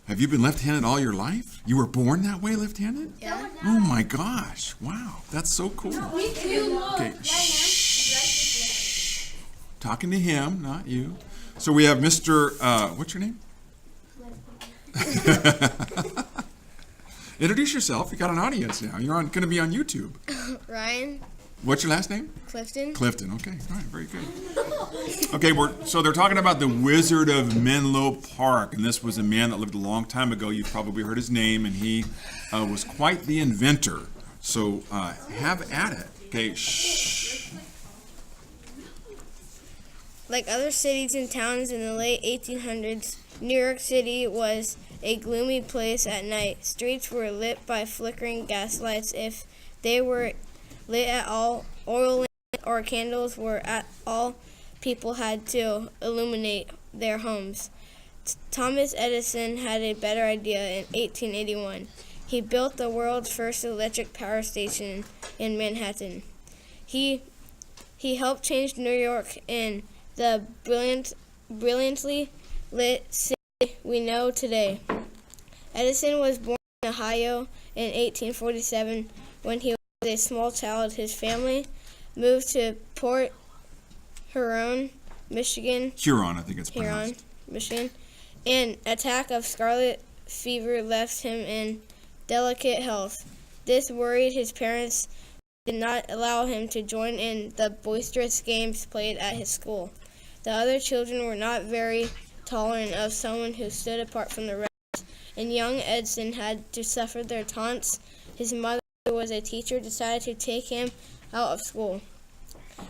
Have you been left-handed all your life? You were born that way, left-handed? Yeah. Oh my gosh! Wow, that's so cool. Okay, shh. Talking to him, not you. So we have Mr. What's your name? Introduce yourself. You got an audience now. You're going to be on YouTube. Ryan. What's your last name? Clifton. Clifton. Okay. All right. Very good. Okay. So they're talking about the Wizard of Menlo Park, and this was a man that lived a long time ago. You've probably heard his name, and he was quite the inventor. So have at it. Okay. Shh. Like other cities and towns in the late 1800s, New York City was a gloomy place at night. Streets were lit by flickering gas lights. If they were lit at all, oil or candles were at all, people had to illuminate their homes. Thomas Edison had a better idea in 1881. He built the world's first electric power station in Manhattan. He helped change New York in the brilliantly lit city we know today. Edison was born in Ohio in 1847. When he was a small child, his family moved to Port Huron, Michigan. Huron, I think it's Huron, pronounced. Michigan. An attack of scarlet fever left him in delicate health. This worried his parents, who did not allow him to join in the boisterous games played at his school. The other children were not very tolerant of someone who stood apart from the rest, and young Edson had to suffer their taunts. His mother, who was a teacher, decided to take him out of school.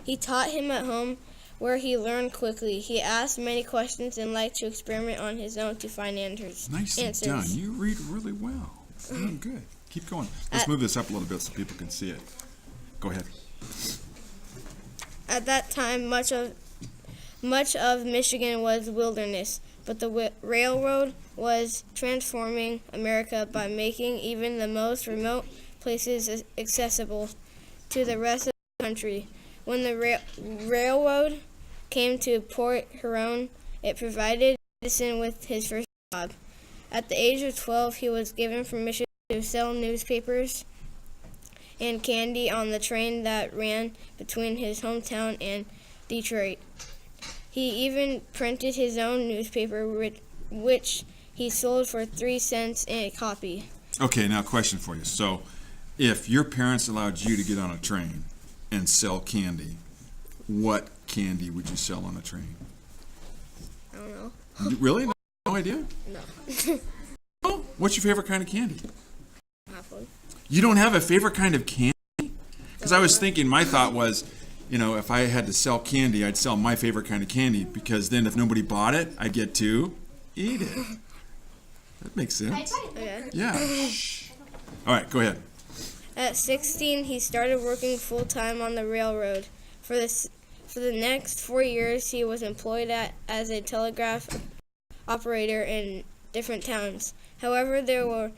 He taught him at home, where he learned quickly. He asked many questions and liked to experiment on his own to find answers. Nicely done. You read really well. Doing good. Keep going. Let's move this up a little bit so people can see it. Go ahead. At that time, much of Michigan was wilderness, but the railroad was transforming America by making even the most remote places accessible to the rest of the country. When the railroad came to Port Huron, it provided Edison with his first job. At the age of 12, he was given permission to sell newspapers and candy on the train that ran between his hometown and Detroit. He even printed his own newspaper, which he sold for 3 cents a copy. Okay, now question for you. So, if your parents allowed you to get on a train and sell candy, what candy would you sell on a train? I don't know. Really? No idea? No. Oh, what's your favorite kind of candy? Apple. You don't have a favorite kind of candy? Because I was thinking, my thought was, if I had to sell candy, I'd sell my favorite kind of candy, because then if nobody bought it, I'd get to eat it. That makes sense. Okay. Yeah. Shh. All right, go ahead. At 16, he started working full-time on the railroad. For the next 4 years, he was employed as a telegraph operator in different towns. However, there were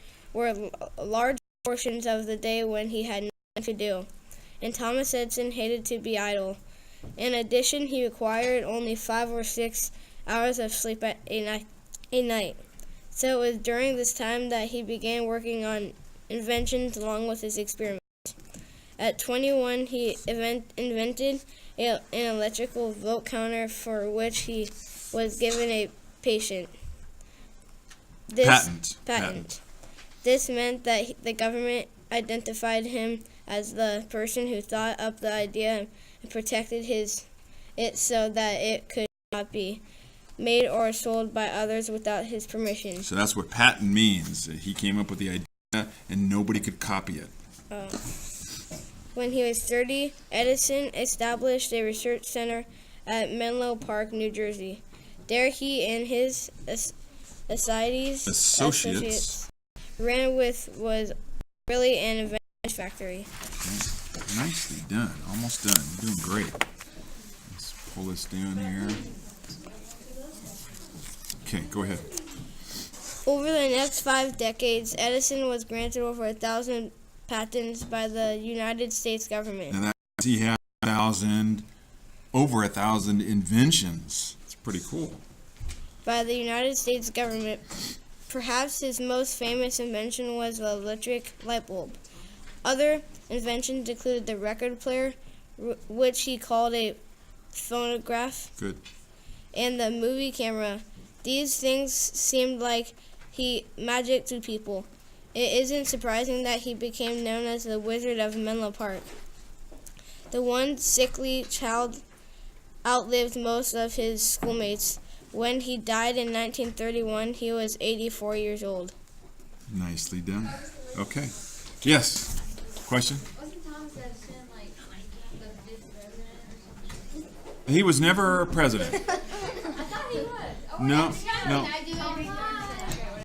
large portions of the day when he had nothing to do, and Thomas Edison hated to be idle. In addition, he required only 5 or 6 hours of sleep a night. So it was during this time that he began working on inventions along with his experiments. At 21, he invented an electrical volt counter for which he was given a patent. This meant that the government identified him as the person who thought up the idea and protected it so that it could not be made or sold by others without his permission. So that's what patent means. He came up with the idea and nobody could copy it. When he was 30, Edison established a research center at Menlo Park, New Jersey. There he and his associates ran with was really an invention factory. Okay. Nicely done. Almost done. You're doing great. Let's pull this down here. Okay, go ahead. Over the next 5 decades, Edison was granted over 1,000 patents by the United States government. And that he had over 1,000 inventions. It's pretty cool. By the United States government. Perhaps his most famous invention was the electric light bulb. Other inventions included the record player, which he called a phonograph, Good. and the movie camera. These things seemed like magic to people. It isn't surprising that he became known as the Wizard of Menlo Park. The one sickly child outlived most of his schoolmates. When he died in 1931, he was 84 years old. Nicely done. Okay. Yes. Question? Wasn't Thomas Edison like the fifth president or something? He was never president. I thought he was. Oh, No, yeah, no. I do everything.